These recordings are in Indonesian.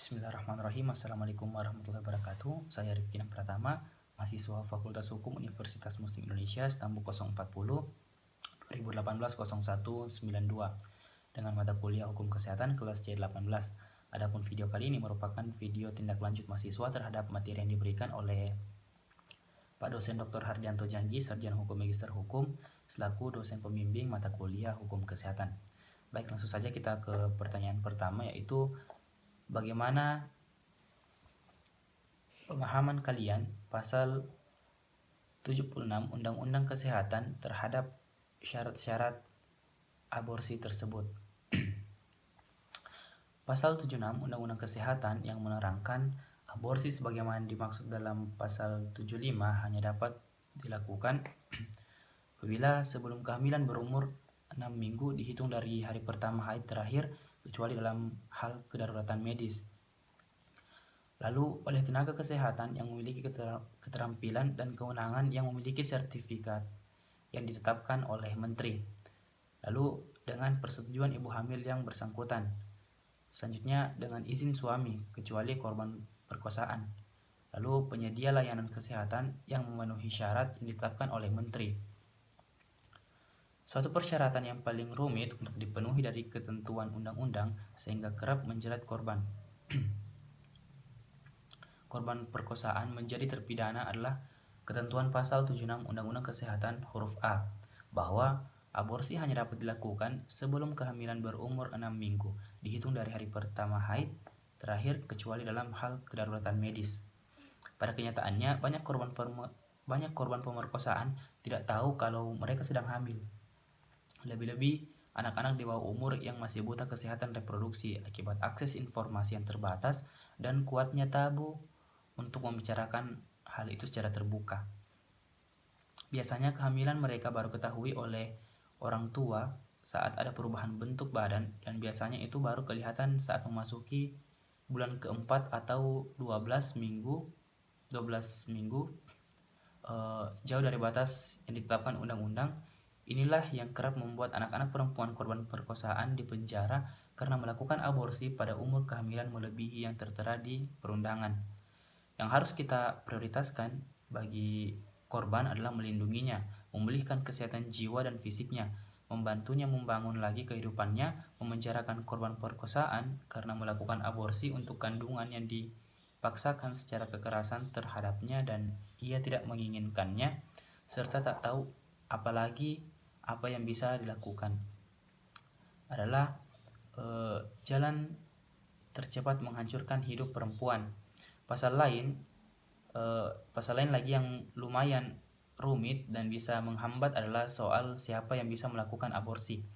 Bismillahirrahmanirrahim. Assalamualaikum warahmatullahi wabarakatuh. Saya Rifki Pratama, mahasiswa Fakultas Hukum Universitas Muslim Indonesia, Stambul 040 2018-0192 dengan mata kuliah Hukum Kesehatan kelas C18. Adapun video kali ini merupakan video tindak lanjut mahasiswa terhadap materi yang diberikan oleh Pak dosen Dr. Hardianto Janji, Sarjana Hukum Magister Hukum, selaku dosen pembimbing mata kuliah Hukum Kesehatan. Baik, langsung saja kita ke pertanyaan pertama, yaitu bagaimana pemahaman kalian pasal 76 Undang-Undang Kesehatan terhadap syarat-syarat aborsi tersebut? Pasal 76 Undang-Undang Kesehatan yang menerangkan aborsi sebagaimana dimaksud dalam pasal 75 hanya dapat dilakukan apabila sebelum kehamilan berumur 6 minggu dihitung dari hari pertama haid terakhir, kecuali dalam hal kedaruratan medis. Lalu oleh tenaga kesehatan yang memiliki keterampilan dan kewenangan yang memiliki sertifikat yang ditetapkan oleh menteri. Lalu dengan persetujuan ibu hamil yang bersangkutan. Selanjutnya dengan izin suami kecuali korban perkosaan. Lalu penyedia layanan kesehatan yang memenuhi syarat yang ditetapkan oleh menteri. Suatu persyaratan yang paling rumit untuk dipenuhi dari ketentuan undang-undang sehingga kerap menjerat korban perkosaan menjadi terpidana adalah ketentuan pasal 76 Undang-Undang Kesehatan huruf A, bahwa aborsi hanya dapat dilakukan sebelum kehamilan berumur 6 minggu, dihitung dari hari pertama haid terakhir kecuali dalam hal kedaruratan medis. Pada kenyataannya, banyak korban pemerkosaan tidak tahu kalau mereka sedang hamil. Lebih-lebih anak-anak di bawah umur yang masih buta kesehatan reproduksi akibat akses informasi yang terbatas dan kuatnya tabu untuk membicarakan hal itu secara terbuka. Biasanya kehamilan mereka baru ketahui oleh orang tua saat ada perubahan bentuk badan, dan biasanya itu baru kelihatan saat memasuki bulan keempat atau 12 minggu jauh dari batas yang ditetapkan undang-undang. Inilah yang kerap membuat anak-anak perempuan korban perkosaan dipenjara karena melakukan aborsi pada umur kehamilan melebihi yang tertera di perundangan. Yang harus kita prioritaskan bagi korban adalah melindunginya, memulihkan kesehatan jiwa dan fisiknya, membantunya membangun lagi kehidupannya, memenjarakan korban perkosaan karena melakukan aborsi untuk kandungan yang dipaksakan secara kekerasan terhadapnya dan ia tidak menginginkannya, serta tak tahu apalagi apa yang bisa dilakukan, adalah jalan tercepat menghancurkan hidup perempuan. Pasal lain lagi yang lumayan rumit dan bisa menghambat adalah soal siapa yang bisa melakukan aborsi.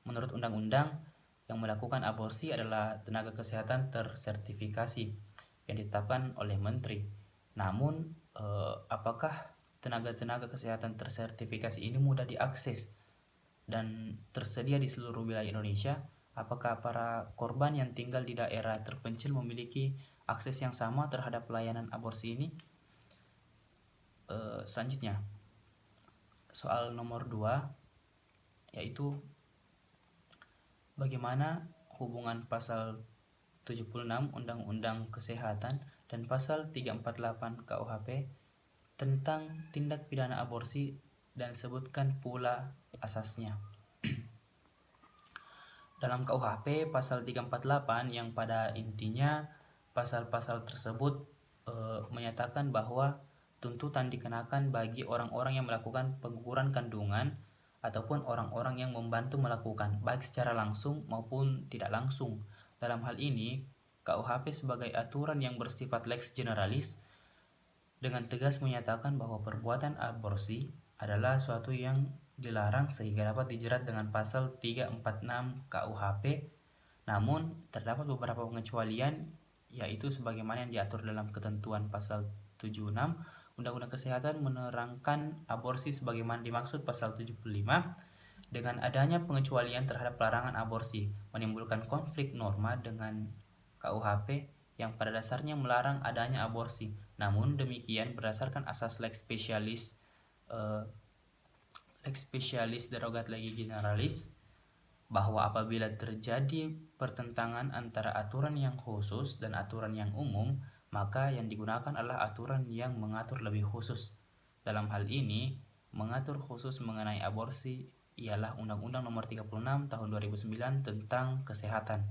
Menurut undang-undang, yang melakukan aborsi adalah tenaga kesehatan tersertifikasi yang ditetapkan oleh menteri. Namun, apakah tenaga-tenaga kesehatan tersertifikasi ini mudah diakses dan tersedia di seluruh wilayah Indonesia? Apakah para korban yang tinggal di daerah terpencil memiliki akses yang sama terhadap pelayanan aborsi ini? Selanjutnya, soal nomor 2, yaitu bagaimana hubungan pasal 76 Undang-Undang Kesehatan dan pasal 348 KUHP tentang tindak pidana aborsi, dan sebutkan pula asasnya. Dalam KUHP pasal 348 yang pada intinya pasal-pasal tersebut menyatakan bahwa tuntutan dikenakan bagi orang-orang yang melakukan pengguguran kandungan ataupun orang-orang yang membantu melakukan, baik secara langsung maupun tidak langsung. Dalam hal ini, KUHP sebagai aturan yang bersifat lex generalis dengan tegas menyatakan bahwa perbuatan aborsi adalah suatu yang dilarang sehingga dapat dijerat dengan pasal 346 KUHP. Namun, terdapat beberapa pengecualian, yaitu sebagaimana yang diatur dalam ketentuan pasal 76 Undang-Undang Kesehatan menerangkan aborsi sebagaimana dimaksud pasal 75. Dengan adanya pengecualian terhadap larangan aborsi menimbulkan konflik norma dengan KUHP yang pada dasarnya melarang adanya aborsi. Namun demikian, berdasarkan asas lex specialis derogat legi generalis, bahwa apabila terjadi pertentangan antara aturan yang khusus dan aturan yang umum, maka yang digunakan adalah aturan yang mengatur lebih khusus. Dalam hal ini, mengatur khusus mengenai aborsi ialah Undang-Undang Nomor 36 Tahun 2009 tentang kesehatan.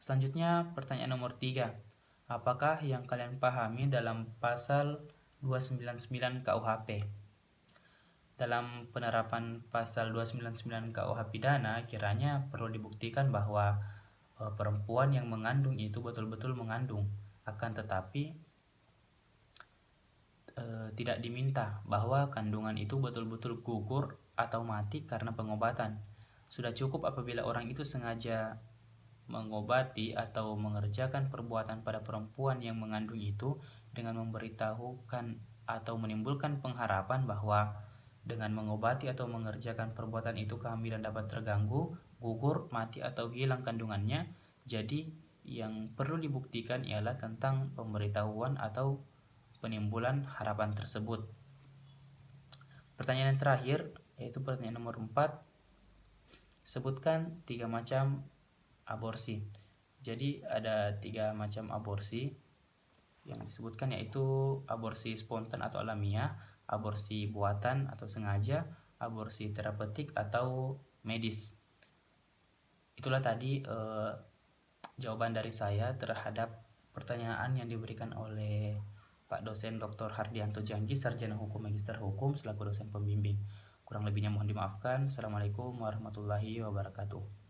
Selanjutnya, pertanyaan nomor 3. Apakah yang kalian pahami dalam pasal 299 KUHP? Dalam penerapan pasal 299 KUH Pidana, kiranya perlu dibuktikan bahwa perempuan yang mengandung itu betul-betul mengandung, akan tetapi tidak diminta bahwa kandungan itu betul-betul gugur atau mati karena pengobatan. Sudah cukup apabila orang itu sengaja mengobati atau mengerjakan perbuatan pada perempuan yang mengandung itu dengan memberitahukan atau menimbulkan pengharapan bahwa dengan mengobati atau mengerjakan perbuatan itu kehamilan dapat terganggu, gugur, mati atau hilang kandungannya. Jadi yang perlu dibuktikan ialah tentang pemberitahuan atau penimbulan harapan tersebut. Pertanyaan yang terakhir yaitu pertanyaan nomor 4. Sebutkan 3 macam aborsi. Jadi ada 3 macam aborsi yang disebutkan, yaitu aborsi spontan atau alamiah, aborsi buatan atau sengaja, aborsi terapeutik atau medis. Itulah tadi jawaban dari saya terhadap pertanyaan yang diberikan oleh Pak dosen Dr. Hardianto Janji, Sarjana Hukum Magister Hukum selaku dosen pembimbing. Kurang lebihnya mohon dimaafkan. Assalamualaikum warahmatullahi wabarakatuh.